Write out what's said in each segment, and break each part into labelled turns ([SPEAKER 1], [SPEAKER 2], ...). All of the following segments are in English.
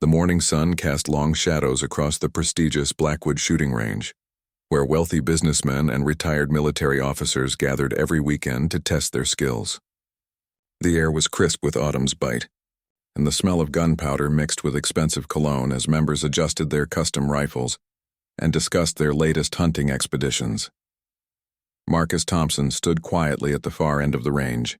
[SPEAKER 1] The morning sun cast long shadows across the prestigious Blackwood shooting range, where wealthy businessmen and retired military officers gathered every weekend to test their skills. The air was crisp with autumn's bite, and the smell of gunpowder mixed with expensive cologne as members adjusted their custom rifles and discussed their latest hunting expeditions. Marcus Thompson stood quietly at the far end of the range,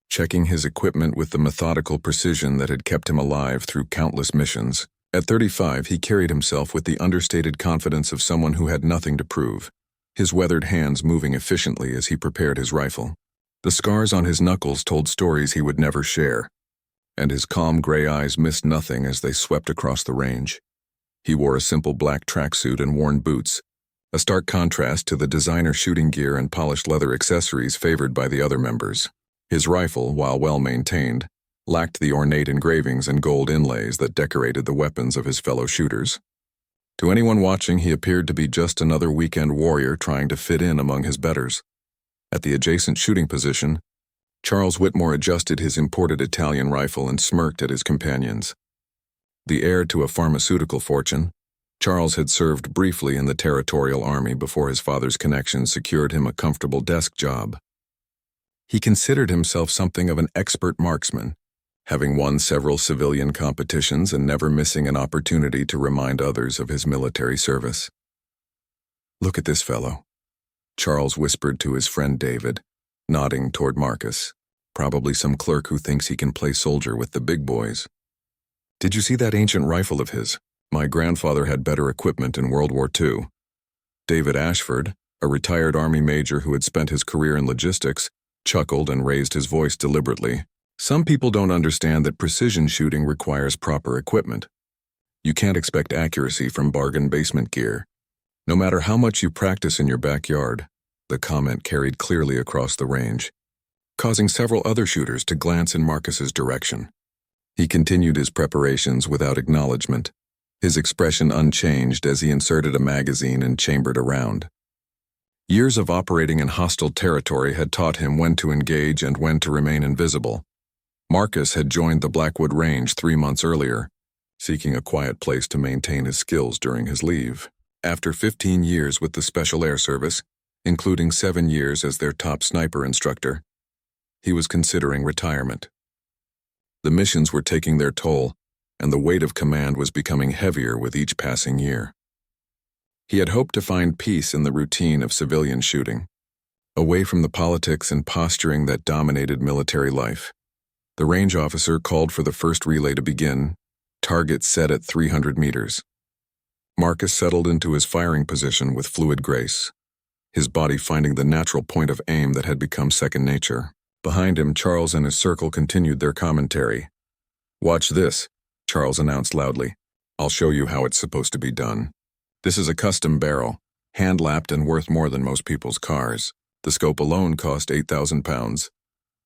[SPEAKER 1] checking his equipment with the methodical precision that had kept him alive through countless missions. At 35, he carried himself with the understated confidence of someone who had nothing to prove, his weathered hands moving efficiently as he prepared his rifle. The scars on his knuckles told stories he would never share, and his calm gray eyes missed nothing as they swept across the range. He wore a simple black tracksuit and worn boots, a stark contrast to the designer shooting gear and polished leather accessories favored by the other members. His rifle, while well-maintained, lacked the ornate engravings and gold inlays that decorated the weapons of his fellow shooters. To anyone watching, he appeared to be just another weekend warrior trying to fit in among his betters. At the adjacent shooting position, Charles Whitmore adjusted his imported Italian rifle and smirked at his companions. The heir to a pharmaceutical fortune, Charles had served briefly in the Territorial Army before his father's connections secured him a comfortable desk job. He considered himself something of an expert marksman, having won several civilian competitions and never missing an opportunity to remind others of his military service. "Look at this fellow," Charles whispered to his friend David, nodding toward Marcus, "probably some clerk who thinks he can play soldier with the big boys. Did you see that ancient rifle of his? My grandfather had better equipment in World War II. David Ashford, a retired Army major who had spent his career in logistics, chuckled and raised his voice deliberately. "Some people don't understand that precision shooting requires proper equipment. You can't expect accuracy from bargain basement gear, no matter how much you practice in your backyard." The comment carried clearly across the range, causing several other shooters to glance in Marcus's direction. He continued his preparations without acknowledgement, his expression unchanged as he inserted a magazine and chambered a round. Years of operating in hostile territory had taught him when to engage and when to remain invisible. Marcus had joined the Blackwood Range 3 months earlier, seeking a quiet place to maintain his skills during his leave. After 15 years with the Special Air Service, including 7 years as their top sniper instructor, he was considering retirement. The missions were taking their toll, and the weight of command was becoming heavier with each passing year. He had hoped to find peace in the routine of civilian shooting, away from the politics and posturing that dominated military life. The range officer called for the first relay to begin, target set at 300 meters. Marcus settled into his firing position with fluid grace, his body finding the natural point of aim that had become second nature. Behind him, Charles and his circle continued their commentary. "Watch this," Charles announced loudly. "I'll show you how it's supposed to be done. This is a custom barrel, hand-lapped and worth more than most people's cars. The scope alone cost 8,000 pounds.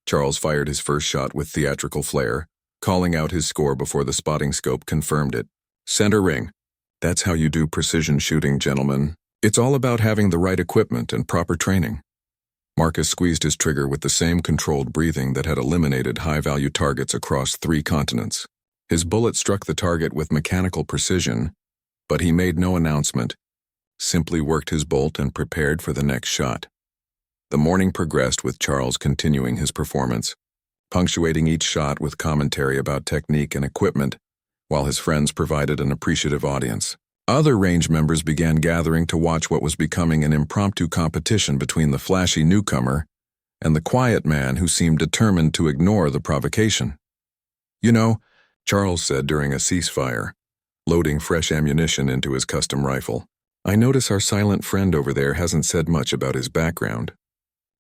[SPEAKER 1] Charles fired his first shot with theatrical flair, calling out his score before the spotting scope confirmed it. "Center ring. That's how you do precision shooting, gentlemen. It's all about having the right equipment and proper training." Marcus squeezed his trigger with the same controlled breathing that had eliminated high-value targets across 3 continents. His bullet struck the target with mechanical precision, but he made no announcement, simply worked his bolt and prepared for the next shot. The morning progressed with Charles continuing his performance, punctuating each shot with commentary about technique and equipment, while his friends provided an appreciative audience. Other range members began gathering to watch what was becoming an impromptu competition between the flashy newcomer and the quiet man who seemed determined to ignore the provocation. "You know," Charles said during a ceasefire, loading fresh ammunition into his custom rifle, "I notice our silent friend over there hasn't said much about his background.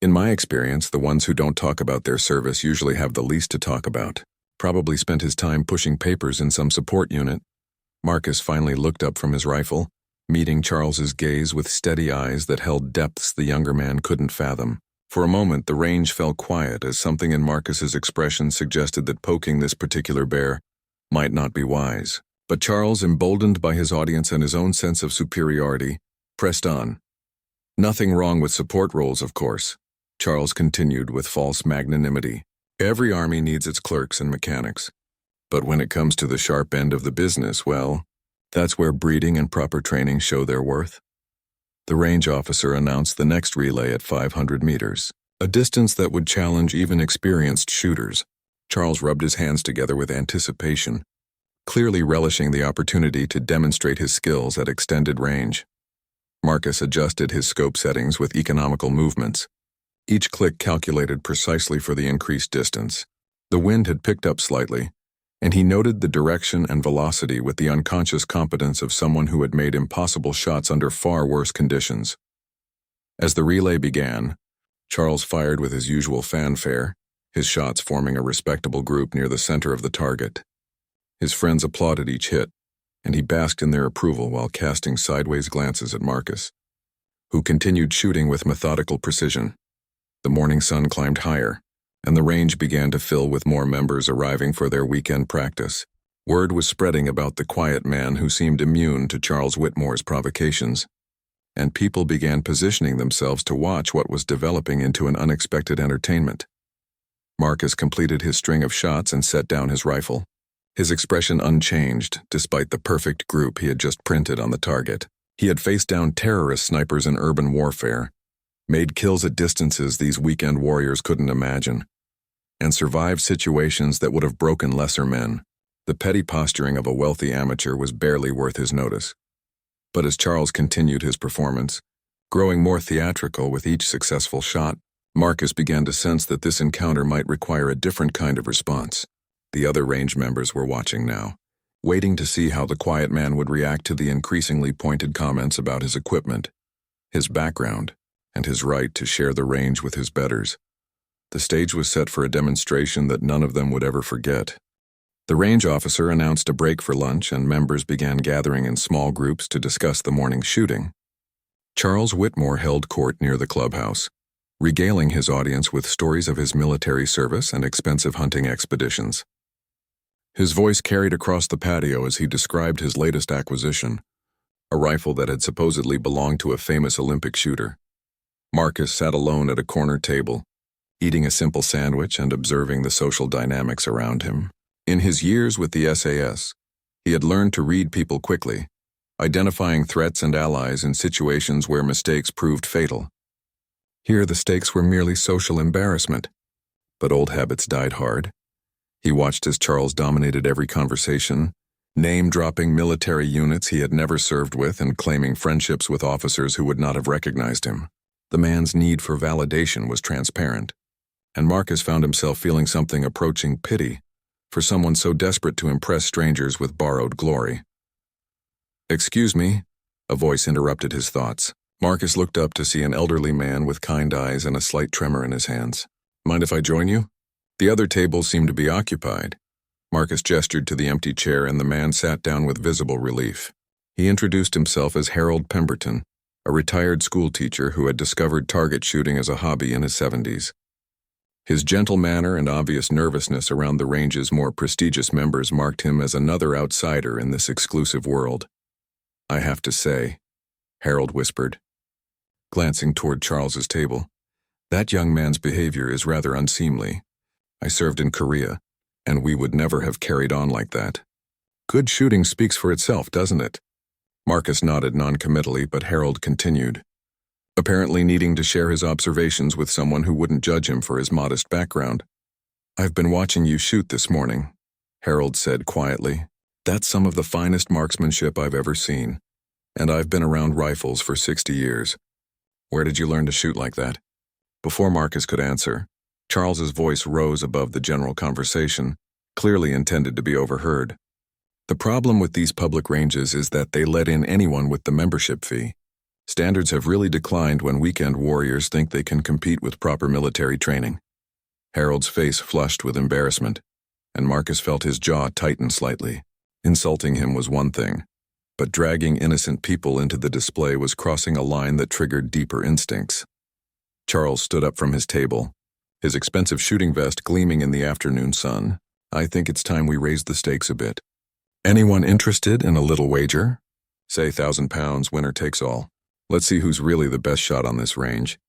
[SPEAKER 1] In my experience, the ones who don't talk about their service usually have the least to talk about. Probably spent his time pushing papers in some support unit." Marcus finally looked up from his rifle, meeting Charles's gaze with steady eyes that held depths the younger man couldn't fathom. For a moment, the range fell quiet as something in Marcus's expression suggested that poking this particular bear might not be wise. But Charles, emboldened by his audience and his own sense of superiority, pressed on. "Nothing wrong with support roles, of course," Charles continued with false magnanimity. "Every army needs its clerks and mechanics. But when it comes to the sharp end of the business, well, that's where breeding and proper training show their worth. The range officer announced the next relay at 500 meters, a distance that would challenge even experienced shooters. Charles rubbed his hands together with anticipation, clearly relishing the opportunity to demonstrate his skills at extended range. Marcus adjusted his scope settings with economical movements, each click calculated precisely for the increased distance. The wind had picked up slightly, and he noted the direction and velocity with the unconscious competence of someone who had made impossible shots under far worse conditions. As the relay began, Charles fired with his usual fanfare, his shots forming a respectable group near the center of the target. His friends applauded each hit, and he basked in their approval while casting sideways glances at Marcus, who continued shooting with methodical precision. The morning sun climbed higher, and the range began to fill with more members arriving for their weekend practice. Word was spreading about the quiet man who seemed immune to Charles Whitmore's provocations, and people began positioning themselves to watch what was developing into an unexpected entertainment. Marcus completed his string of shots and set down his rifle, his expression unchanged despite the perfect group he had just printed on the target. He had faced down terrorist snipers in urban warfare, made kills at distances these weekend warriors couldn't imagine, and survived situations that would have broken lesser men. The petty posturing of a wealthy amateur was barely worth his notice. But as Charles continued his performance, growing more theatrical with each successful shot, Marcus began to sense that this encounter might require a different kind of response. The other range members were watching now, waiting to see how the quiet man would react to the increasingly pointed comments about his equipment, his background, and his right to share the range with his betters. The stage was set for a demonstration that none of them would ever forget. The range officer announced a break for lunch, and members began gathering in small groups to discuss the morning's shooting. Charles Whitmore held court near the clubhouse, regaling his audience with stories of his military service and expensive hunting expeditions. His voice carried across the patio as he described his latest acquisition, a rifle that had supposedly belonged to a famous Olympic shooter. Marcus sat alone at a corner table, eating a simple sandwich and observing the social dynamics around him. In his years with the SAS, he had learned to read people quickly, identifying threats and allies in situations where mistakes proved fatal. Here the stakes were merely social embarrassment, but old habits died hard. He watched as Charles dominated every conversation, name-dropping military units he had never served with and claiming friendships with officers who would not have recognized him. The man's need for validation was transparent, and Marcus found himself feeling something approaching pity for someone so desperate to impress strangers with borrowed glory. "Excuse me," a voice interrupted his thoughts. Marcus looked up to see an elderly man with kind eyes and a slight tremor in his hands. "Mind if I join you?" The other tables seemed to be occupied. Marcus gestured to the empty chair, and the man sat down with visible relief. He introduced himself as Harold Pemberton, a retired schoolteacher who had discovered target shooting as a hobby in his 70s. His gentle manner and obvious nervousness around the range's more prestigious members marked him as another outsider in this exclusive world. "I have to say," Harold whispered, glancing toward Charles's table, "that young man's behavior is rather unseemly. I served in Korea, and we would never have carried on like that." "Good shooting speaks for itself, doesn't it?" Marcus nodded noncommittally, but Harold continued, apparently needing to share his observations with someone who wouldn't judge him for his modest background. "I've been watching you shoot this morning," Harold said quietly. "That's some of the finest marksmanship I've ever seen, and I've been around rifles for 60 years. Where did you learn to shoot like that?" Before Marcus could answer, Charles's voice rose above the general conversation, clearly intended to be overheard. "The problem with these public ranges is that they let in anyone with the membership fee. Standards have really declined when weekend warriors think they can compete with proper military training." Harold's face flushed with embarrassment, and Marcus felt his jaw tighten slightly. Insulting him was one thing, but dragging innocent people into the display was crossing a line that triggered deeper instincts. Charles stood up from his table, his expensive shooting vest gleaming in the afternoon sun. "I think it's time we raised the stakes a bit. Anyone interested in a little wager? Say £1,000, winner takes all. Let's see who's really the best shot on this range."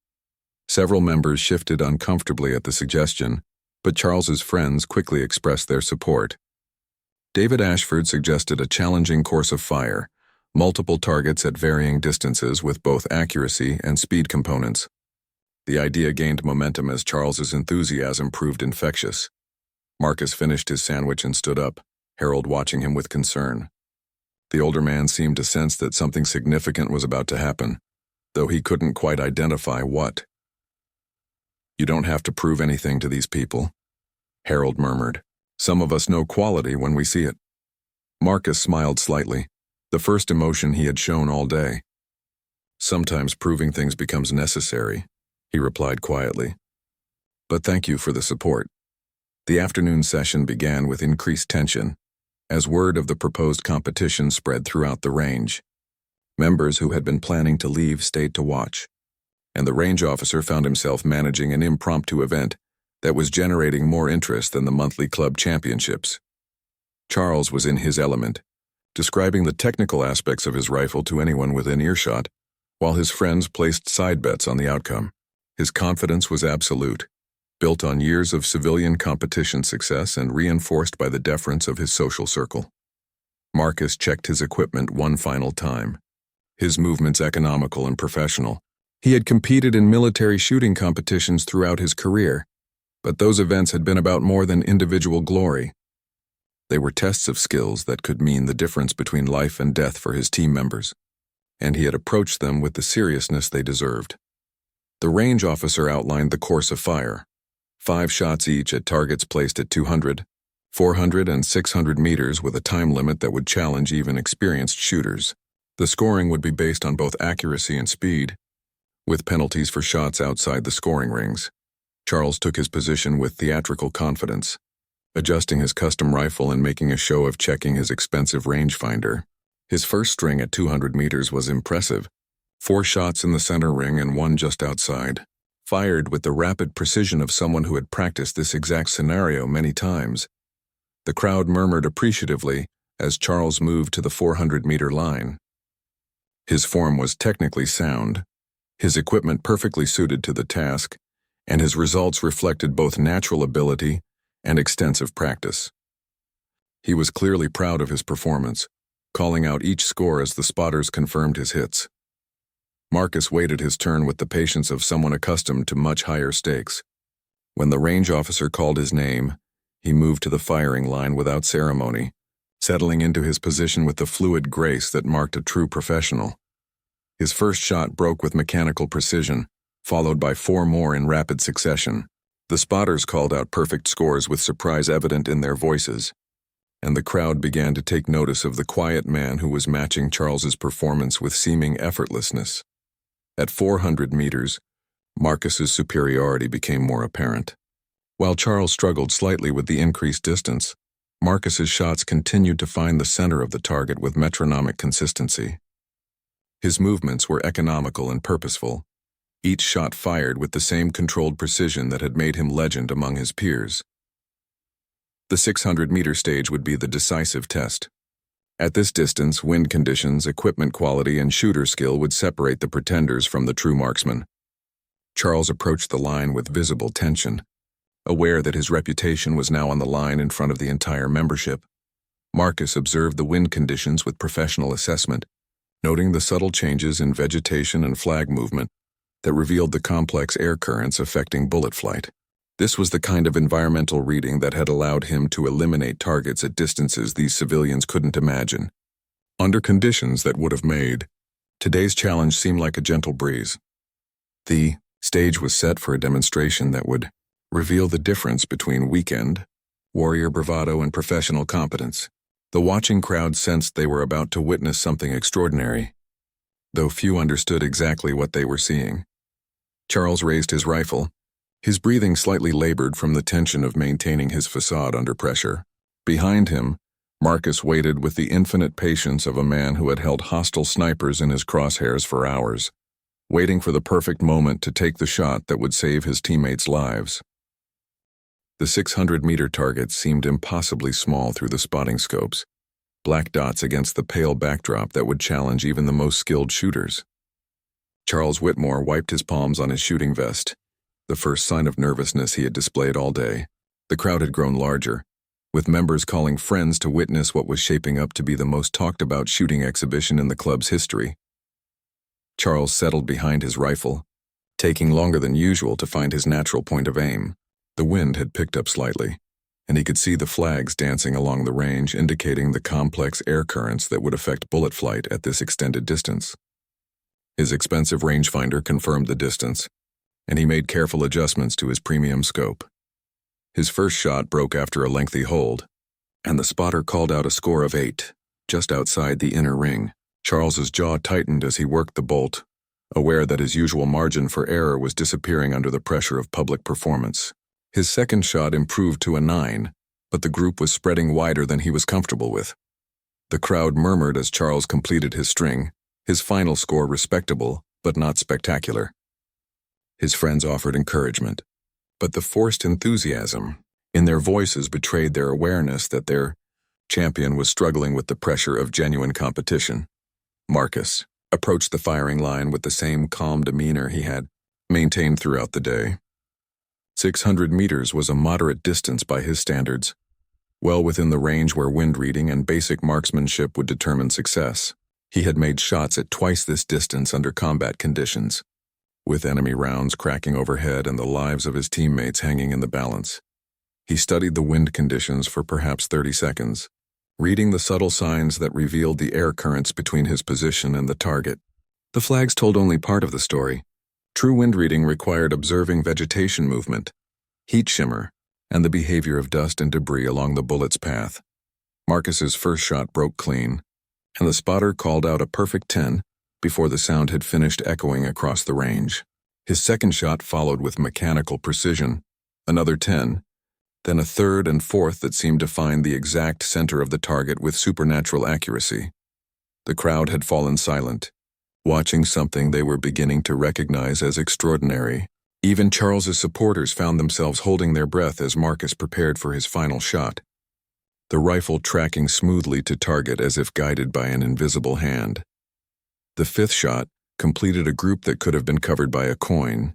[SPEAKER 1] Several members shifted uncomfortably at the suggestion, but Charles's friends quickly expressed their support. David Ashford suggested a challenging course of fire, multiple targets at varying distances with both accuracy and speed components. The idea gained momentum as Charles's enthusiasm proved infectious. Marcus finished his sandwich and stood up, Harold watching him with concern. The older man seemed to sense that something significant was about to happen, though he couldn't quite identify what. "You don't have to prove anything to these people," Harold murmured. "Some of us know quality when we see it." Marcus smiled slightly, the first emotion he had shown all day. "Sometimes proving things becomes necessary," he replied quietly. "But thank you for the support." The afternoon session began with increased tension, as word of the proposed competition spread throughout the range. Members who had been planning to leave stayed to watch, and the range officer found himself managing an impromptu event that was generating more interest than the monthly club championships. Charles was in his element, describing the technical aspects of his rifle to anyone within earshot, while his friends placed side bets on the outcome. His confidence was absolute, built on years of civilian competition success and reinforced by the deference of his social circle. Marcus checked his equipment one final time. His movements economical and professional. He had competed in military shooting competitions throughout his career, but those events had been about more than individual glory. They were tests of skills that could mean the difference between life and death for his team members, and he had approached them with the seriousness they deserved. The range officer outlined the course of fire, 5 shots each at targets placed at 200, 400, and 600 meters with a time limit that would challenge even experienced shooters. The scoring would be based on both accuracy and speed, with penalties for shots outside the scoring rings. Charles took his position with theatrical confidence, adjusting his custom rifle and making a show of checking his expensive rangefinder. His first string at 200 meters was impressive. 4 shots in the center ring and 1 just outside, fired with the rapid precision of someone who had practiced this exact scenario many times. The crowd murmured appreciatively as Charles moved to the 400-meter line. His form was technically sound, his equipment perfectly suited to the task, and his results reflected both natural ability and extensive practice. He was clearly proud of his performance, calling out each score as the spotters confirmed his hits. Marcus waited his turn with the patience of someone accustomed to much higher stakes. When the range officer called his name, he moved to the firing line without ceremony, settling into his position with the fluid grace that marked a true professional. His first shot broke with mechanical precision, followed by 4 more in rapid succession. The spotters called out perfect scores with surprise evident in their voices, and the crowd began to take notice of the quiet man who was matching Charles's performance with seeming effortlessness. At 400 meters, Marcus's superiority became more apparent. While Charles struggled slightly with the increased distance, Marcus's shots continued to find the center of the target with metronomic consistency. His movements were economical and purposeful, each shot fired with the same controlled precision that had made him legend among his peers. The 600-meter stage would be the decisive test. At this distance, wind conditions, equipment quality, and shooter skill would separate the pretenders from the true marksmen. Charles approached the line with visible tension, aware that his reputation was now on the line in front of the entire membership. Marcus observed the wind conditions with professional assessment, noting the subtle changes in vegetation and flag movement that revealed the complex air currents affecting bullet flight. This was the kind of environmental reading that had allowed him to eliminate targets at distances these civilians couldn't imagine. Under conditions that would have made today's challenge seem like a gentle breeze. The stage was set for a demonstration that would reveal the difference between weekend, warrior bravado, and professional competence. The watching crowd sensed they were about to witness something extraordinary, though few understood exactly what they were seeing. Charles raised his rifle, his breathing slightly labored from the tension of maintaining his facade under pressure. Behind him, Marcus waited with the infinite patience of a man who had held hostile snipers in his crosshairs for hours, waiting for the perfect moment to take the shot that would save his teammates' lives. The 600-meter target seemed impossibly small through the spotting scopes, black dots against the pale backdrop that would challenge even the most skilled shooters. Charles Whitmore wiped his palms on his shooting vest, the first sign of nervousness he had displayed all day. The crowd had grown larger, with members calling friends to witness what was shaping up to be the most talked-about shooting exhibition in the club's history. Charles settled behind his rifle, taking longer than usual to find his natural point of aim. The wind had picked up slightly, and he could see the flags dancing along the range, indicating the complex air currents that would affect bullet flight at this extended distance. His expensive rangefinder confirmed the distance, and he made careful adjustments to his premium scope. His first shot broke after a lengthy hold, and the spotter called out a score of 8, just outside the inner ring. Charles's jaw tightened as he worked the bolt, aware that his usual margin for error was disappearing under the pressure of public performance. His second shot improved to a 9, but the group was spreading wider than he was comfortable with. The crowd murmured as Charles completed his string, his final score respectable, but not spectacular. His friends offered encouragement, but the forced enthusiasm in their voices betrayed their awareness that their champion was struggling with the pressure of genuine competition. Marcus approached the firing line with the same calm demeanor he had maintained throughout the day. 600 meters was a moderate distance by his standards, well within the range where wind reading and basic marksmanship would determine success. He had made shots at twice this distance under combat conditions, with enemy rounds cracking overhead and the lives of his teammates hanging in the balance. He studied the wind conditions for perhaps 30 seconds, reading the subtle signs that revealed the air currents between his position and the target. The flags told only part of the story. True wind reading required observing vegetation movement, heat shimmer, and the behavior of dust and debris along the bullet's path. Marcus's first shot broke clean, and the spotter called out a perfect 10 before the sound had finished echoing across the range. His second shot followed with mechanical precision, another 10, then a third and fourth that seemed to find the exact center of the target with supernatural accuracy. The crowd had fallen silent, watching something they were beginning to recognize as extraordinary. Even Charles's supporters found themselves holding their breath as Marcus prepared for his final shot, the rifle tracking smoothly to target as if guided by an invisible hand. The fifth shot completed a group that could have been covered by a coin.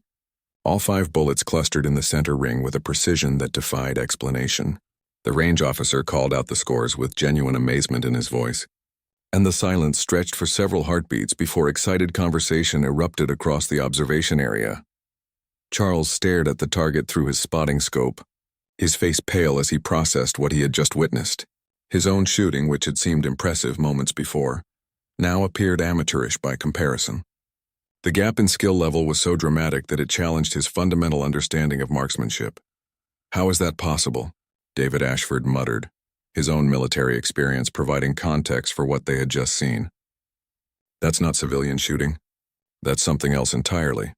[SPEAKER 1] All 5 bullets clustered in the center ring with a precision that defied explanation. The range officer called out the scores with genuine amazement in his voice, and the silence stretched for several heartbeats before excited conversation erupted across the observation area. Charles stared at the target through his spotting scope, his face pale as he processed what he had just witnessed. His own shooting, which had seemed impressive moments before, now appeared amateurish by comparison. The gap in skill level was so dramatic that it challenged his fundamental understanding of marksmanship. "How is that possible?" David Ashford muttered, his own military experience providing context for what they had just seen. "That's not civilian shooting. That's something else entirely."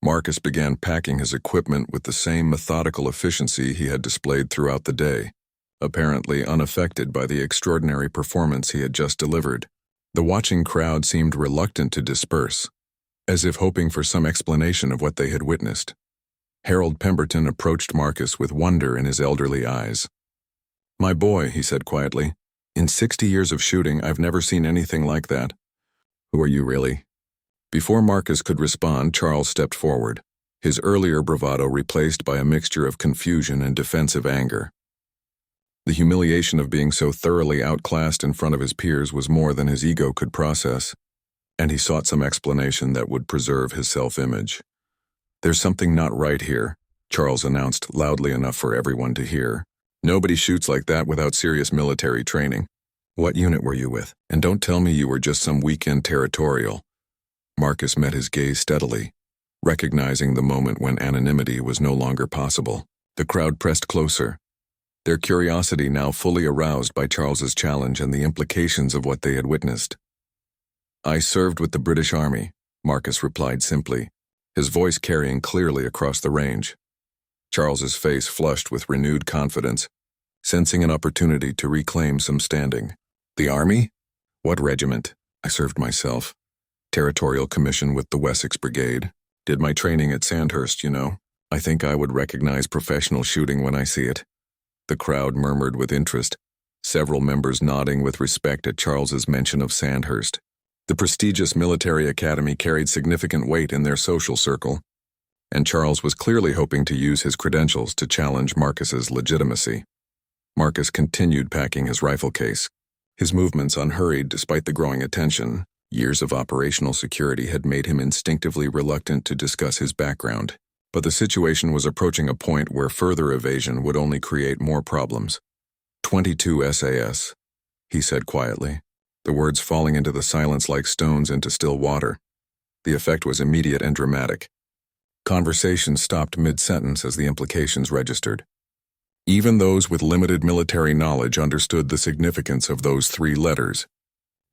[SPEAKER 1] Marcus began packing his equipment with the same methodical efficiency he had displayed throughout the day, apparently unaffected by the extraordinary performance he had just delivered. The watching crowd seemed reluctant to disperse, as if hoping for some explanation of what they had witnessed. Harold Pemberton approached Marcus with wonder in his elderly eyes. "My boy," he said quietly, "in 60 years of shooting, I've never seen anything like that." "Who are you really?" Before Marcus could respond, Charles stepped forward, his earlier bravado replaced by a mixture of confusion and defensive anger. The humiliation of being so thoroughly outclassed in front of his peers was more than his ego could process, and he sought some explanation that would preserve his self-image. "There's something not right here," Charles announced loudly enough for everyone to hear. "Nobody shoots like that without serious military training. What unit were you with? And don't tell me you were just some weekend territorial." Marcus met his gaze steadily, recognizing the moment when anonymity was no longer possible. The crowd pressed closer, their curiosity now fully aroused by Charles's challenge and the implications of what they had witnessed. "I served with the British Army," Marcus replied simply, his voice carrying clearly across the range. Charles's face flushed with renewed confidence, sensing an opportunity to reclaim some standing. "The Army? What regiment?" "I served myself. Territorial commission with the Wessex Brigade. Did my training at Sandhurst, you know. I think I would recognize professional shooting when I see it." The crowd murmured with interest, several members nodding with respect at Charles's mention of Sandhurst. The prestigious military academy carried significant weight in their social circle, and Charles was clearly hoping to use his credentials to challenge Marcus's legitimacy. Marcus continued packing his rifle case, his movements unhurried despite the growing attention. Years of operational security had made him instinctively reluctant to discuss his background, but the situation was approaching a point where further evasion would only create more problems. 22 SAS, he said quietly, the words falling into the silence like stones into still water. The effect was immediate and dramatic. Conversation stopped mid-sentence as the implications registered. Even those with limited military knowledge understood the significance of those 3 letters,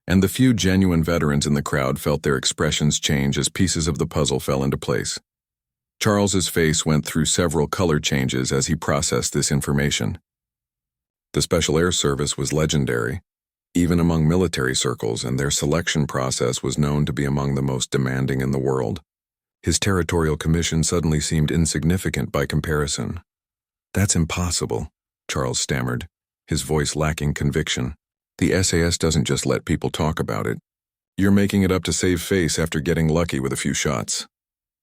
[SPEAKER 1] and the few genuine veterans in the crowd felt their expressions change as pieces of the puzzle fell into place. Charles's face went through several color changes as he processed this information. The Special Air Service was legendary, even among military circles, and their selection process was known to be among the most demanding in the world. His territorial commission suddenly seemed insignificant by comparison. "That's impossible," Charles stammered, his voice lacking conviction. "The SAS doesn't just let people talk about it. You're making it up to save face after getting lucky with a few shots."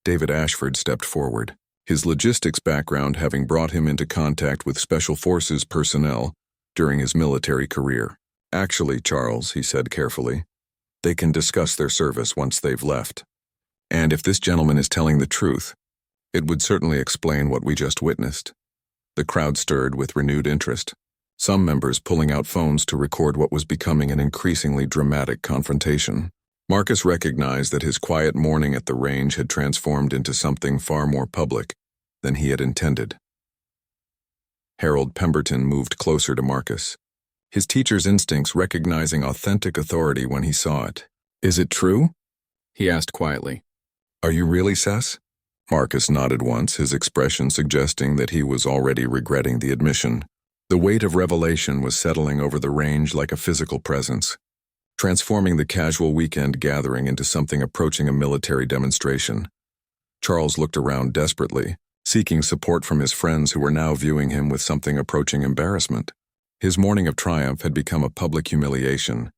[SPEAKER 1] David Ashford stepped forward, his logistics background having brought him into contact with Special Forces personnel during his military career. "Actually, Charles," he said carefully, "they can discuss their service once they've left. And if this gentleman is telling the truth, it would certainly explain what we just witnessed." The crowd stirred with renewed interest, some members pulling out phones to record what was becoming an increasingly dramatic confrontation. Marcus recognized that his quiet morning at the range had transformed into something far more public than he had intended. Harold Pemberton moved closer to Marcus, his teacher's instincts recognizing authentic authority when he saw it. "Is it true?" he asked quietly. "Are you really SAS?" Marcus nodded once, his expression suggesting that he was already regretting the admission. The weight of revelation was settling over the range like a physical presence, transforming the casual weekend gathering into something approaching a military demonstration. Charles looked around desperately, seeking support from his friends who were now viewing him with something approaching embarrassment. His morning of triumph had become a public humiliation,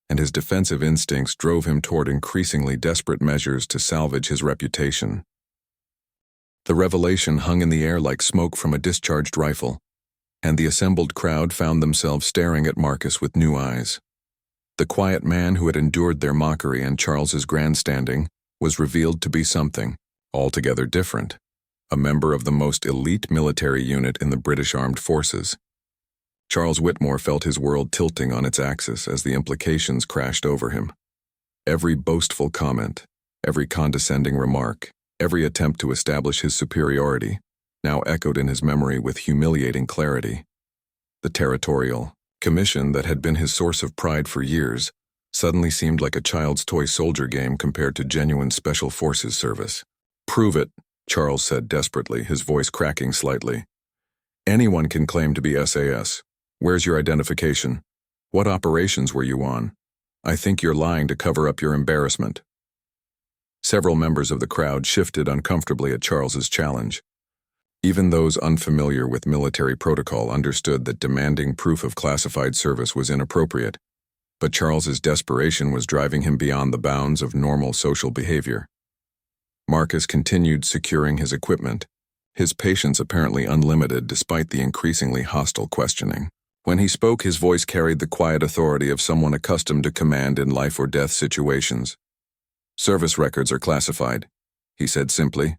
[SPEAKER 1] and his defensive instincts drove him toward increasingly desperate measures to salvage his reputation. The revelation hung in the air like smoke from a discharged rifle, and the assembled crowd found themselves staring at Marcus with new eyes. The quiet man who had endured their mockery and Charles's grandstanding was revealed to be something altogether different, a member of the most elite military unit in the British Armed Forces. Charles Whitmore felt his world tilting on its axis as the implications crashed over him. Every boastful comment, every condescending remark, every attempt to establish his superiority now echoed in his memory with humiliating clarity. The territorial commission that had been his source of pride for years suddenly seemed like a child's toy soldier game compared to genuine Special Forces service. "Prove it," Charles said desperately, his voice cracking slightly. "Anyone can claim to be SAS. Where's your identification? What operations were you on? I think you're lying to cover up your embarrassment." Several members of the crowd shifted uncomfortably at Charles's challenge. Even those unfamiliar with military protocol understood that demanding proof of classified service was inappropriate, but Charles's desperation was driving him beyond the bounds of normal social behavior. Marcus continued securing his equipment, his patience apparently unlimited despite the increasingly hostile questioning. When he spoke, his voice carried the quiet authority of someone accustomed to command in life-or-death situations. "Service records are classified," he said simply.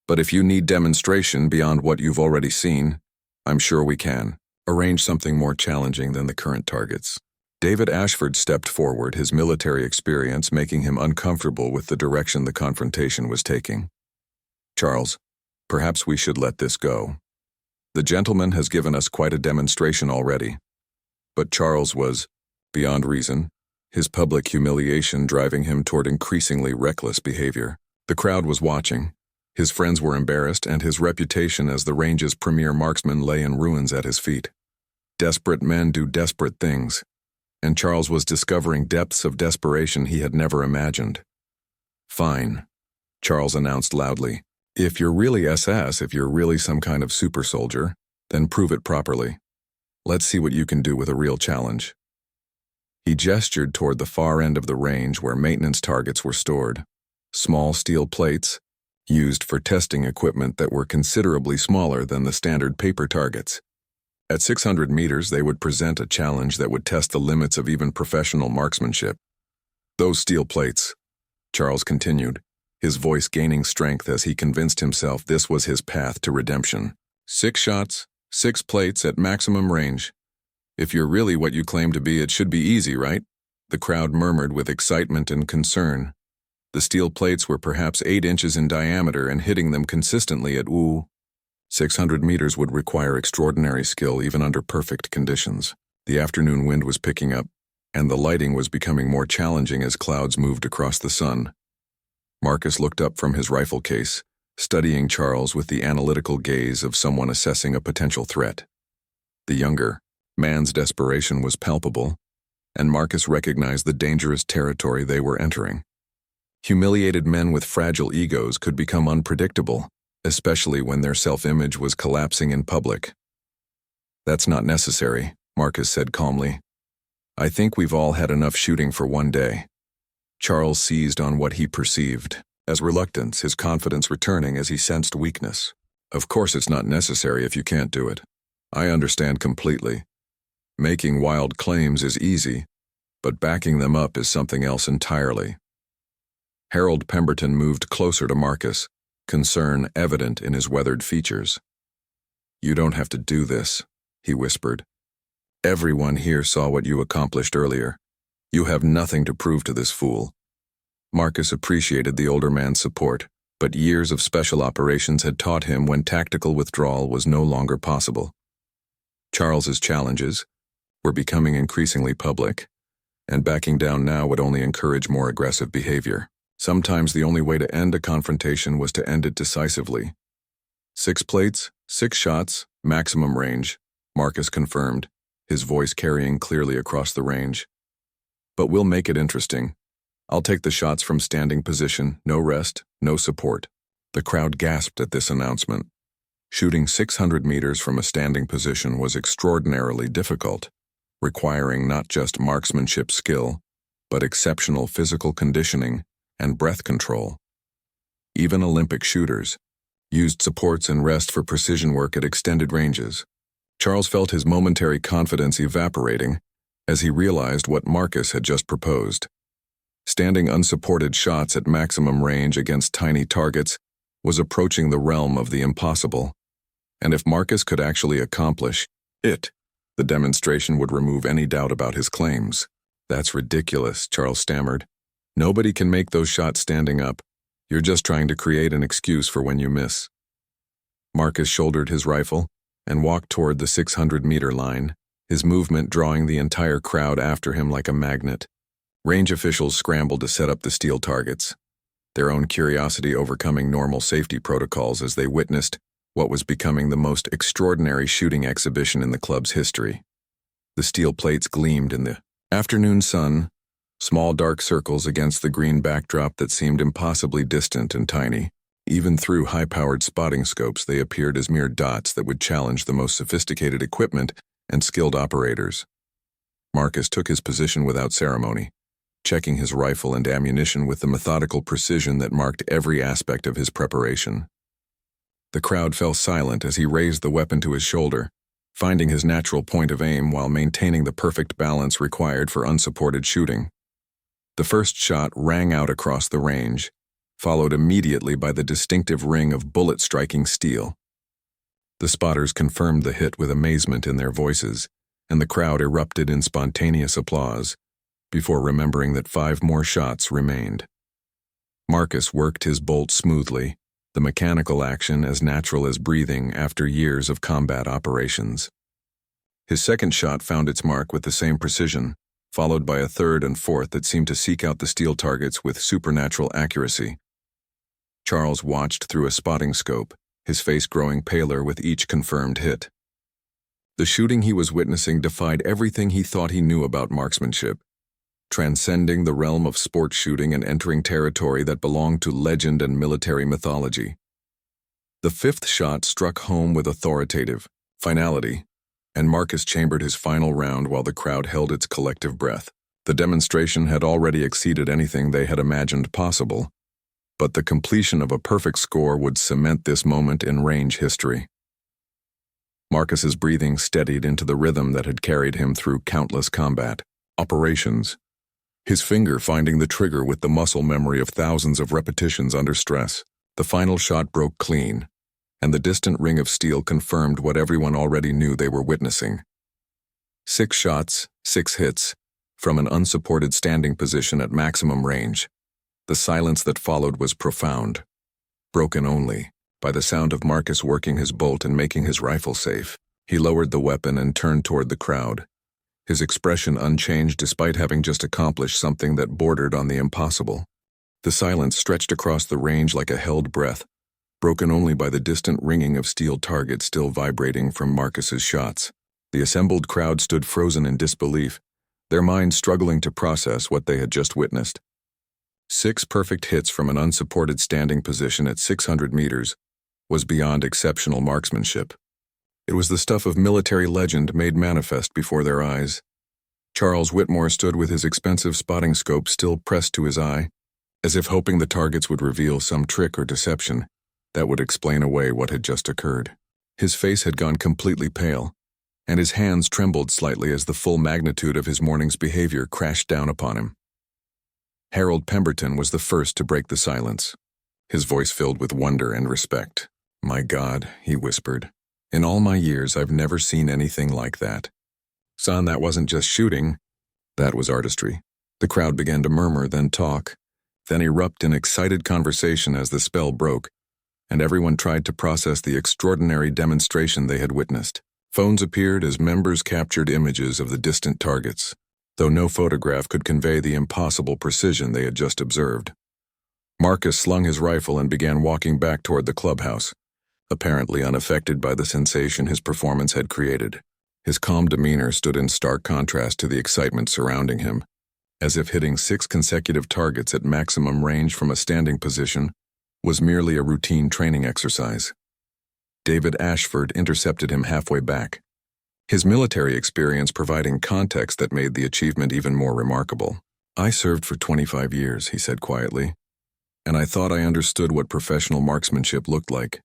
[SPEAKER 1] "But if you need demonstration beyond what you've already seen, I'm sure we can arrange something more challenging than the current targets." David Ashford stepped forward, his military experience making him uncomfortable with the direction the confrontation was taking. "Charles, perhaps we should let this go. The gentleman has given us quite a demonstration already." But Charles was, beyond reason, his public humiliation driving him toward increasingly reckless behavior. The crowd was watching. His friends were embarrassed, and his reputation as the range's premier marksman lay in ruins at his feet. Desperate men do desperate things, and Charles was discovering depths of desperation he had never imagined. "Fine," Charles announced loudly. "If you're really SS, if you're really some kind of super soldier, then prove it properly. Let's see what you can do with a real challenge." He gestured toward the far end of the range where maintenance targets were stored, small steel plates used for testing equipment that were considerably smaller than the standard paper targets. At 600 meters, they would present a challenge that would test the limits of even professional marksmanship. Those steel plates, Charles continued, his voice gaining strength as he convinced himself this was his path to redemption. 6 shots, 6 plates at maximum range. If you're really what you claim to be, it should be easy, right? The crowd murmured with excitement and concern. The steel plates were perhaps 8 inches in diameter, and hitting them consistently at 600 meters would require extraordinary skill even under perfect conditions. The afternoon wind was picking up, and the lighting was becoming more challenging as clouds moved across the sun. Marcus looked up from his rifle case, studying Charles with the analytical gaze of someone assessing a potential threat. The younger man's desperation was palpable, and Marcus recognized the dangerous territory they were entering. Humiliated men with fragile egos could become unpredictable, especially when their self-image was collapsing in public. "That's not necessary," Marcus said calmly. "I think we've all had enough shooting for one day." Charles seized on what he perceived as reluctance, his confidence returning as he sensed weakness. "Of course it's not necessary if you can't do it. I understand completely. Making wild claims is easy, but backing them up is something else entirely." Harold Pemberton moved closer to Marcus, concern evident in his weathered features. "You don't have to do this," he whispered. "Everyone here saw what you accomplished earlier. You have nothing to prove to this fool." Marcus appreciated the older man's support, but years of special operations had taught him when tactical withdrawal was no longer possible. Charles's challenges were becoming increasingly public, and backing down now would only encourage more aggressive behavior. Sometimes the only way to end a confrontation was to end it decisively. 6 plates, 6 shots, maximum range, Marcus confirmed, his voice carrying clearly across the range. "But we'll make it interesting. I'll take the shots from standing position, no rest, no support." The crowd gasped at this announcement. Shooting 600 meters from a standing position was extraordinarily difficult, requiring not just marksmanship skill, but exceptional physical conditioning and breath control. Even Olympic shooters used supports and rest for precision work at extended ranges. Charles felt his momentary confidence evaporating as he realized what Marcus had just proposed. Standing unsupported shots at maximum range against tiny targets was approaching the realm of the impossible. And if Marcus could actually accomplish it, the demonstration would remove any doubt about his claims. "That's ridiculous," Charles stammered. "Nobody can make those shots standing up. You're just trying to create an excuse for when you miss." Marcus shouldered his rifle and walked toward the 600-meter line, his movement drawing the entire crowd after him like a magnet. Range officials scrambled to set up the steel targets, their own curiosity overcoming normal safety protocols as they witnessed what was becoming the most extraordinary shooting exhibition in the club's history. The steel plates gleamed in the afternoon sun, small dark circles against the green backdrop that seemed impossibly distant and tiny. Even through high-powered spotting scopes, they appeared as mere dots that would challenge the most sophisticated equipment and skilled operators. Marcus took his position without ceremony, checking his rifle and ammunition with the methodical precision that marked every aspect of his preparation. The crowd fell silent as he raised the weapon to his shoulder, finding his natural point of aim while maintaining the perfect balance required for unsupported shooting. The first shot rang out across the range, followed immediately by the distinctive ring of bullet-striking steel. The spotters confirmed the hit with amazement in their voices, and the crowd erupted in spontaneous applause, before remembering that 5 more shots remained. Marcus worked his bolt smoothly, the mechanical action as natural as breathing after years of combat operations. His second shot found its mark with the same precision, followed by a third and fourth that seemed to seek out the steel targets with supernatural accuracy. Charles watched through a spotting scope, his face growing paler with each confirmed hit. The shooting he was witnessing defied everything he thought he knew about marksmanship, transcending the realm of sport shooting and entering territory that belonged to legend and military mythology. The 5th shot struck home with authoritative finality, and Marcus chambered his final round while the crowd held its collective breath. The demonstration had already exceeded anything they had imagined possible, but the completion of a perfect score would cement this moment in range history. Marcus's breathing steadied into the rhythm that had carried him through countless combat operations, his finger finding the trigger with the muscle memory of thousands of repetitions under stress. The final shot broke clean, and the distant ring of steel confirmed what everyone already knew they were witnessing. 6 shots, 6 hits, from an unsupported standing position at maximum range. The silence that followed was profound, broken only by the sound of Marcus working his bolt and making his rifle safe. He lowered the weapon and turned toward the crowd, his expression unchanged despite having just accomplished something that bordered on the impossible. The silence stretched across the range like a held breath, broken only by the distant ringing of steel targets still vibrating from Marcus's shots. The assembled crowd stood frozen in disbelief, their minds struggling to process what they had just witnessed. 6 perfect hits from an unsupported standing position at 600 meters was beyond exceptional marksmanship. It was the stuff of military legend made manifest before their eyes. Charles Whitmore stood with his expensive spotting scope still pressed to his eye, as if hoping the targets would reveal some trick or deception that would explain away what had just occurred. His face had gone completely pale, and his hands trembled slightly as the full magnitude of his morning's behavior crashed down upon him. Harold Pemberton was the first to break the silence, his voice filled with wonder and respect. "My God," he whispered, "in all my years I've never seen anything like that. Son, that wasn't just shooting, that was artistry." The crowd began to murmur, then talk, then erupt in excited conversation as the spell broke, and everyone tried to process the extraordinary demonstration they had witnessed. Phones appeared as members captured images of the distant targets, though no photograph could convey the impossible precision they had just observed. Marcus slung his rifle and began walking back toward the clubhouse, apparently unaffected by the sensation his performance had created. His calm demeanor stood in stark contrast to the excitement surrounding him, as if hitting 6 consecutive targets at maximum range from a standing position was merely a routine training exercise. David Ashford intercepted him halfway back, his military experience providing context that made the achievement even more remarkable. "I served for 25 years, he said quietly, "and I thought I understood what professional marksmanship looked like.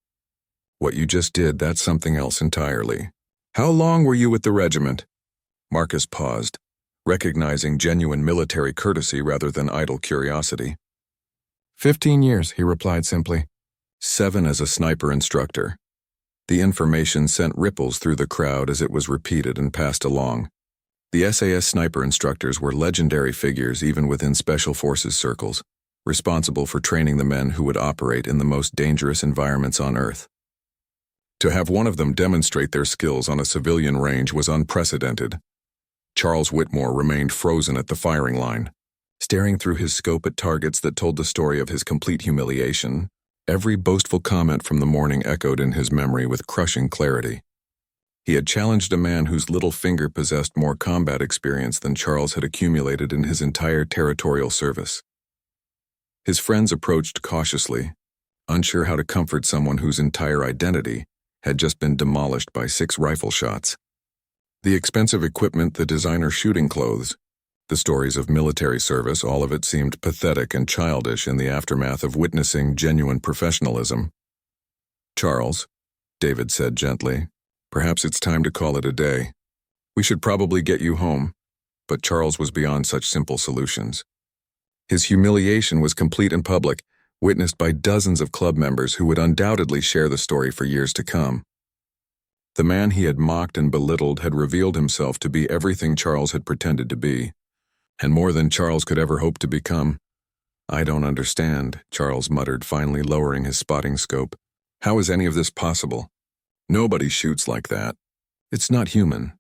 [SPEAKER 1] What you just did, that's something else entirely." "How long were you with the regiment?" Marcus paused, recognizing genuine military courtesy rather than idle curiosity. 15 years, he replied simply. 7 as a sniper instructor. The information sent ripples through the crowd as it was repeated and passed along. The SAS sniper instructors were legendary figures even within Special Forces circles, responsible for training the men who would operate in the most dangerous environments on Earth. To have one of them demonstrate their skills on a civilian range was unprecedented. Charles Whitmore remained frozen at the firing line, staring through his scope at targets that told the story of his complete humiliation. Every boastful comment from the morning echoed in his memory with crushing clarity. He had challenged a man whose little finger possessed more combat experience than Charles had accumulated in his entire territorial service. His friends approached cautiously, unsure how to comfort someone whose entire identity had just been demolished by 6 rifle shots. The expensive equipment, the designer shooting clothes, the stories of military service, all of it seemed pathetic and childish in the aftermath of witnessing genuine professionalism. "Charles," David said gently, "perhaps it's time to call it a day. We should probably get you home." But Charles was beyond such simple solutions. His humiliation was complete and public, witnessed by dozens of club members who would undoubtedly share the story for years to come. The man he had mocked and belittled had revealed himself to be everything Charles had pretended to be, and more than Charles could ever hope to become. "I don't understand," Charles muttered, finally lowering his spotting scope. "How is any of this possible? Nobody shoots like that. It's not human."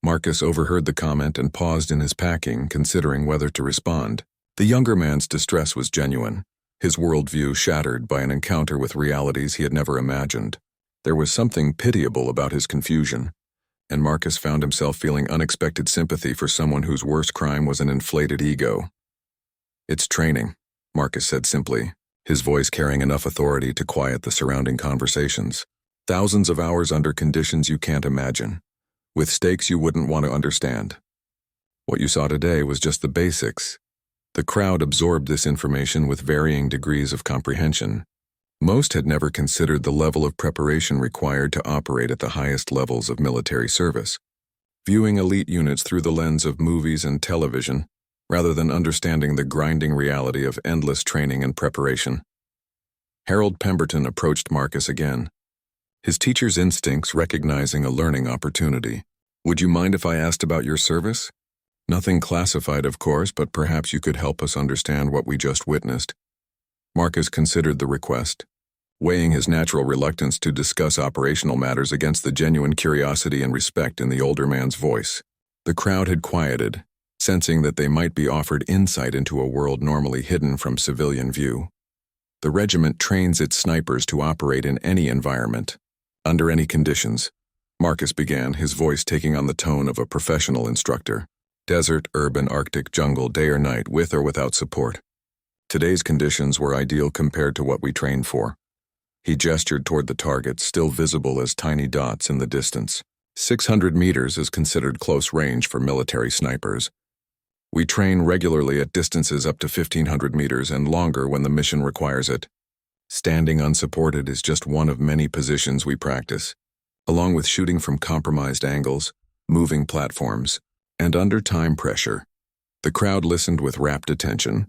[SPEAKER 1] Marcus overheard the comment and paused in his packing, considering whether to respond. The younger man's distress was genuine, his worldview shattered by an encounter with realities he had never imagined. There was something pitiable about his confusion, and Marcus found himself feeling unexpected sympathy for someone whose worst crime was an inflated ego. "It's training," Marcus said simply, his voice carrying enough authority to quiet the surrounding conversations. "Thousands of hours under conditions you can't imagine, with stakes you wouldn't want to understand. What you saw today was just the basics." The crowd absorbed this information with varying degrees of comprehension, Most had never considered the level of preparation required to operate at the highest levels of military service, viewing elite units through the lens of movies and television, rather than understanding the grinding reality of endless training and preparation. Harold Pemberton approached Marcus again, his teacher's instincts recognizing a learning opportunity. "Would you mind if I asked about your service? Nothing classified, of course, but perhaps you could help us understand what we just witnessed." Marcus considered the request, weighing his natural reluctance to discuss operational matters against the genuine curiosity and respect in the older man's voice. The crowd had quieted, sensing that they might be offered insight into a world normally hidden from civilian view. The regiment trains its snipers to operate in any environment, under any conditions. Marcus began, his voice taking on the tone of a professional instructor. Desert, urban, Arctic, jungle, day or night, with or without support. Today's conditions were ideal compared to what we trained for. He gestured toward the targets, still visible as tiny dots in the distance. 600 meters is considered close range for military snipers. We train regularly at distances up to 1,500 meters and longer when the mission requires it. Standing unsupported is just one of many positions we practice, along with shooting from compromised angles, moving platforms, and under time pressure. The crowd listened with rapt attention,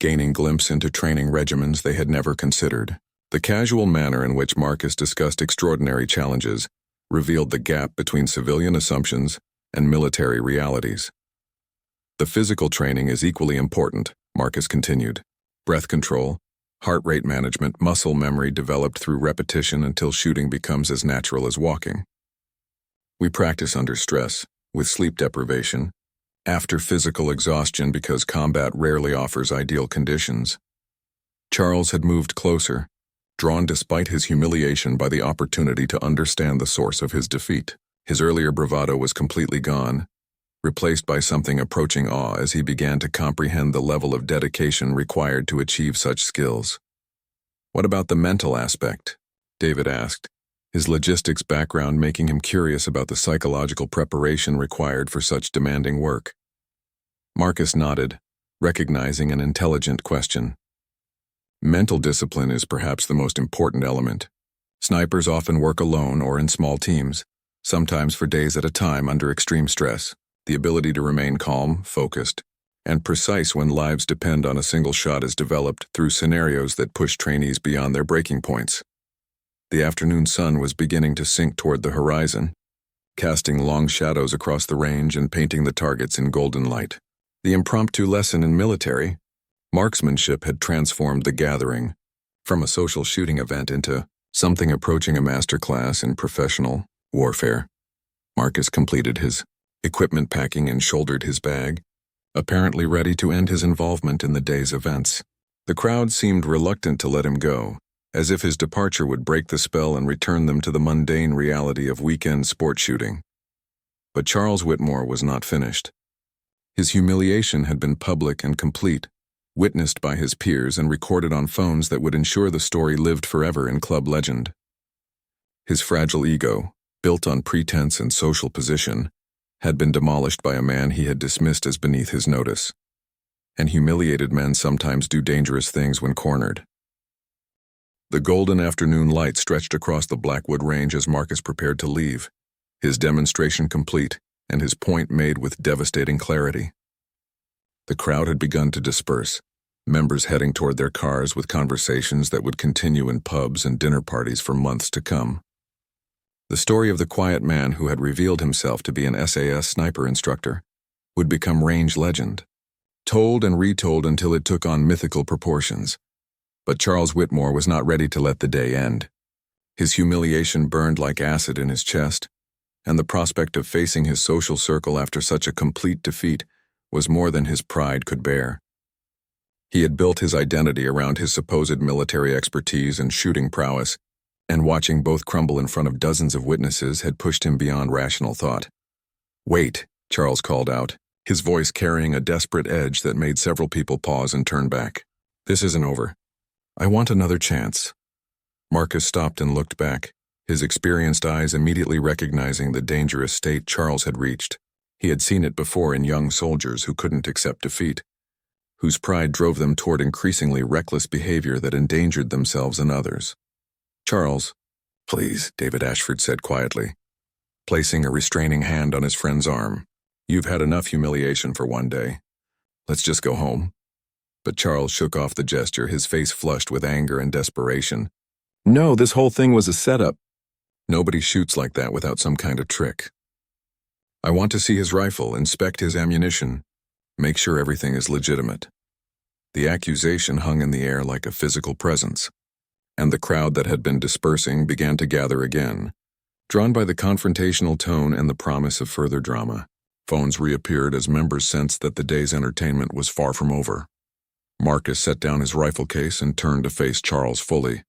[SPEAKER 1] gaining glimpse into training regimens they had never considered. The casual manner in which Marcus discussed extraordinary challenges revealed the gap between civilian assumptions and military realities. "The physical training is equally important," Marcus continued. "Breath control, heart rate management, muscle memory developed through repetition until shooting becomes as natural as walking. We practice under stress, with sleep deprivation, after physical exhaustion because combat rarely offers ideal conditions." Charles had moved closer, drawn despite his humiliation by the opportunity to understand the source of his defeat. His earlier bravado was completely gone, replaced by something approaching awe as he began to comprehend the level of dedication required to achieve such skills. "What about the mental aspect?" David asked, his logistics background making him curious about the psychological preparation required for such demanding work. Marcus nodded, recognizing an intelligent question. "Mental discipline is perhaps the most important element. Snipers often work alone or in small teams, sometimes for days at a time under extreme stress. The ability to remain calm, focused, and precise when lives depend on a single shot is developed through scenarios that push trainees beyond their breaking points." The afternoon sun was beginning to sink toward the horizon, casting long shadows across the range and painting the targets in golden light. The impromptu lesson in military marksmanship had transformed the gathering from a social shooting event into something approaching a master class in professional warfare. Marcus completed his equipment packing and shouldered his bag, apparently ready to end his involvement in the day's events. The crowd seemed reluctant to let him go, as if his departure would break the spell and return them to the mundane reality of weekend sport shooting. But Charles Whitmore was not finished. His humiliation had been public and complete, witnessed by his peers and recorded on phones that would ensure the story lived forever in club legend. His fragile ego, built on pretense and social position, had been demolished by a man he had dismissed as beneath his notice. And humiliated men sometimes do dangerous things when cornered. The golden afternoon light stretched across the Blackwood Range as Marcus prepared to leave, his demonstration complete and his point made with devastating clarity. The crowd had begun to disperse, members heading toward their cars with conversations that would continue in pubs and dinner parties for months to come. The story of the quiet man who had revealed himself to be an SAS sniper instructor would become range legend, told and retold until it took on mythical proportions. But Charles Whitmore was not ready to let the day end. His humiliation burned like acid in his chest, and the prospect of facing his social circle after such a complete defeat was more than his pride could bear. He had built his identity around his supposed military expertise and shooting prowess, and watching both crumble in front of dozens of witnesses had pushed him beyond rational thought. "Wait," Charles called out, his voice carrying a desperate edge that made several people pause and turn back. "This isn't over. I want another chance." Marcus stopped and looked back, his experienced eyes immediately recognizing the dangerous state Charles had reached. He had seen it before in young soldiers who couldn't accept defeat, whose pride drove them toward increasingly reckless behavior that endangered themselves and others. "Charles, please," David Ashford said quietly, placing a restraining hand on his friend's arm. "You've had enough humiliation for one day. Let's just go home." But Charles shook off the gesture, his face flushed with anger and desperation. "No, this whole thing was a setup. Nobody shoots like that without some kind of trick. I want to see his rifle, inspect his ammunition, make sure everything is legitimate." The accusation hung in the air like a physical presence, and the crowd that had been dispersing began to gather again, drawn by the confrontational tone and the promise of further drama. Phones reappeared as members sensed that the day's entertainment was far from over. Marcus set down his rifle case and turned to face Charles fully,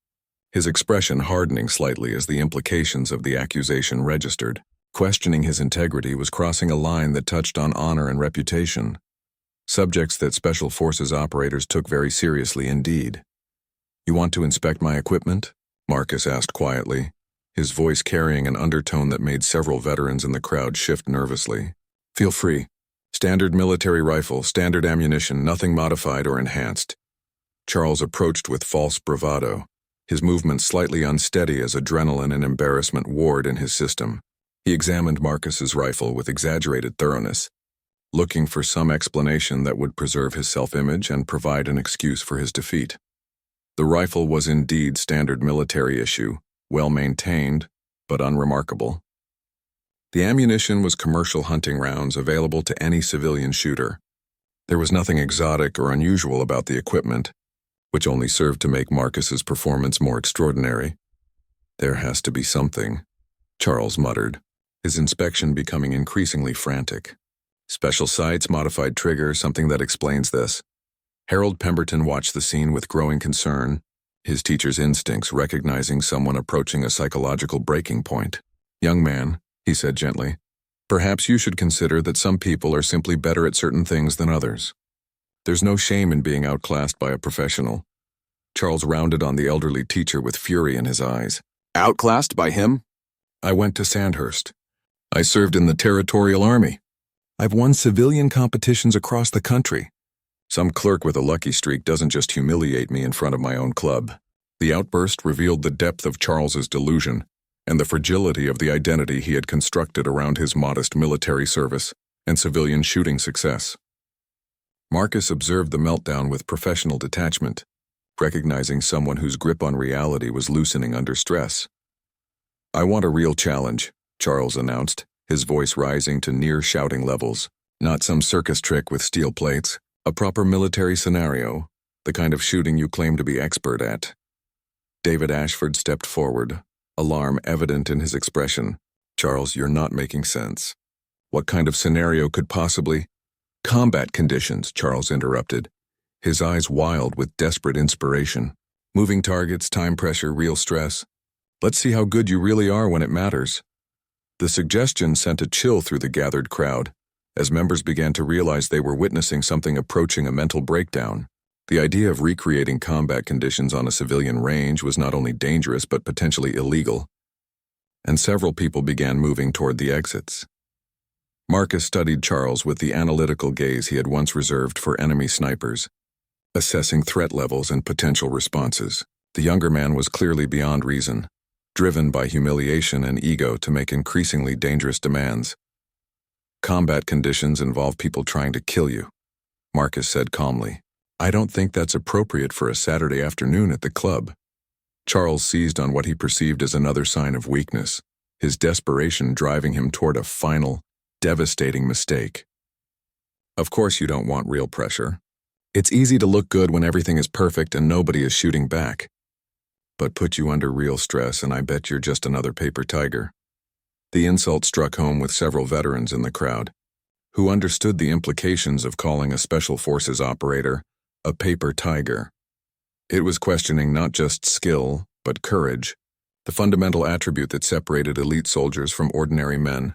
[SPEAKER 1] his expression hardening slightly as the implications of the accusation registered. Questioning his integrity was crossing a line that touched on honor and reputation, subjects that Special Forces operators took very seriously indeed. "You want to inspect my equipment?" Marcus asked quietly, his voice carrying an undertone that made several veterans in the crowd shift nervously. "Feel free. Standard military rifle, standard ammunition, nothing modified or enhanced." Charles approached with false bravado, his movements slightly unsteady as adrenaline and embarrassment warred in his system. He examined Marcus's rifle with exaggerated thoroughness, looking for some explanation that would preserve his self-image and provide an excuse for his defeat. The rifle was indeed standard military issue, well-maintained, but unremarkable. The ammunition was commercial hunting rounds available to any civilian shooter. There was nothing exotic or unusual about the equipment, which only served to make Marcus's performance more extraordinary. "There has to be something," Charles muttered, his inspection becoming increasingly frantic. "Special sights, modified trigger, something that explains this." Harold Pemberton watched the scene with growing concern, his teacher's instincts recognizing someone approaching a psychological breaking point. "Young man," he said gently, "perhaps you should consider that some people are simply better at certain things than others. There's no shame in being outclassed by a professional." Charles rounded on the elderly teacher with fury in his eyes. "Outclassed by him? I went to Sandhurst. I served in the Territorial Army. I've won civilian competitions across the country. Some clerk with a lucky streak doesn't just humiliate me in front of my own club." The outburst revealed the depth of Charles's delusion and the fragility of the identity he had constructed around his modest military service and civilian shooting success. Marcus observed the meltdown with professional detachment, recognizing someone whose grip on reality was loosening under stress. "I want a real challenge," Charles announced, his voice rising to near shouting levels. "Not some circus trick with steel plates, a proper military scenario, the kind of shooting you claim to be expert at." David Ashford stepped forward, alarm evident in his expression. "Charles, you're not making sense. What kind of scenario could possibly—" "Combat conditions," Charles interrupted, his eyes wild with desperate inspiration. "Moving targets, time pressure, real stress. Let's see how good you really are when it matters." The suggestion sent a chill through the gathered crowd, as members began to realize they were witnessing something approaching a mental breakdown. The idea of recreating combat conditions on a civilian range was not only dangerous but potentially illegal, and several people began moving toward the exits. Marcus studied Charles with the analytical gaze he had once reserved for enemy snipers, assessing threat levels and potential responses. The younger man was clearly beyond reason, driven by humiliation and ego to make increasingly dangerous demands. "Combat conditions involve people trying to kill you," Marcus said calmly. "I don't think that's appropriate for a Saturday afternoon at the club." Charles seized on what he perceived as another sign of weakness, his desperation driving him toward a final, devastating mistake. "Of course you don't want real pressure. It's easy to look good when everything is perfect and nobody is shooting back. But put you under real stress and I bet you're just another paper tiger." The insult struck home with several veterans in the crowd, who understood the implications of calling a Special Forces operator a paper tiger. It was questioning not just skill, but courage, the fundamental attribute that separated elite soldiers from ordinary men.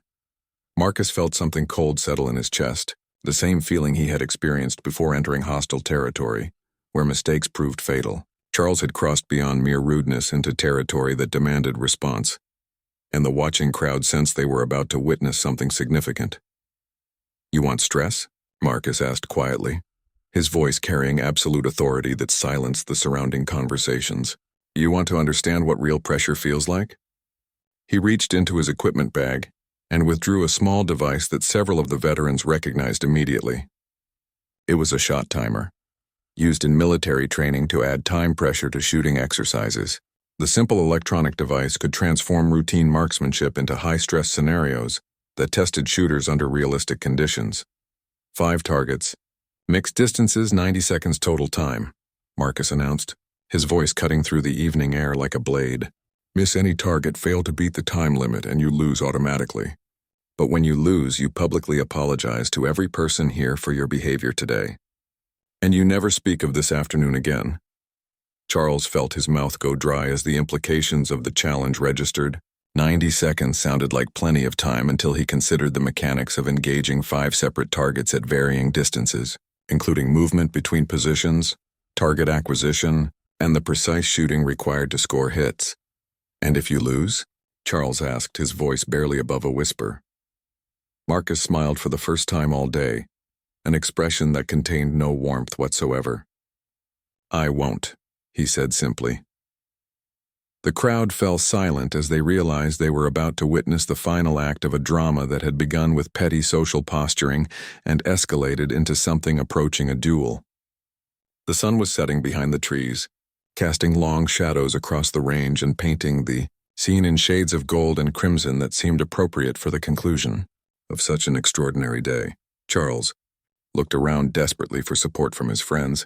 [SPEAKER 1] Marcus felt something cold settle in his chest, the same feeling he had experienced before entering hostile territory, where mistakes proved fatal. Charles had crossed beyond mere rudeness into territory that demanded response, and the watching crowd sensed they were about to witness something significant. "You want stress?" Marcus asked quietly. his voice carrying absolute authority that silenced the surrounding conversations. You want to understand what real pressure feels like? He reached into his equipment bag and withdrew a small device that several of the veterans recognized immediately. It was a shot timer, used in military training to add time pressure to shooting exercises. The simple electronic device could transform routine marksmanship into high-stress scenarios that tested shooters under realistic conditions. 5 targets. Mixed distances, 90 seconds total time, Marcus announced, his voice cutting through the evening air like a blade. Miss any target, fail to beat the time limit, and you lose automatically. But when you lose, you publicly apologize to every person here for your behavior today. And you never speak of this afternoon again. Charles felt his mouth go dry as the implications of the challenge registered. 90 seconds sounded like plenty of time until he considered the mechanics of engaging 5 separate targets at varying distances, including movement between positions, target acquisition, and the precise shooting required to score hits. And if you lose? Charles asked, his voice barely above a whisper. Marcus smiled for the first time all day, an expression that contained no warmth whatsoever. I won't, he said simply. The crowd fell silent as they realized they were about to witness the final act of a drama that had begun with petty social posturing and escalated into something approaching a duel. The sun was setting behind the trees, casting long shadows across the range and painting the scene in shades of gold and crimson that seemed appropriate for the conclusion of such an extraordinary day. Charles looked around desperately for support from his friends,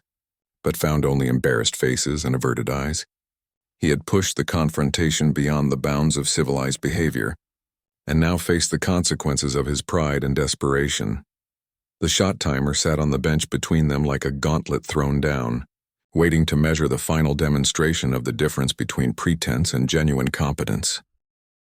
[SPEAKER 1] but found only embarrassed faces and averted eyes. He had pushed the confrontation beyond the bounds of civilized behavior, and now faced the consequences of his pride and desperation. The shot timer sat on the bench between them like a gauntlet thrown down, waiting to measure the final demonstration of the difference between pretense and genuine competence.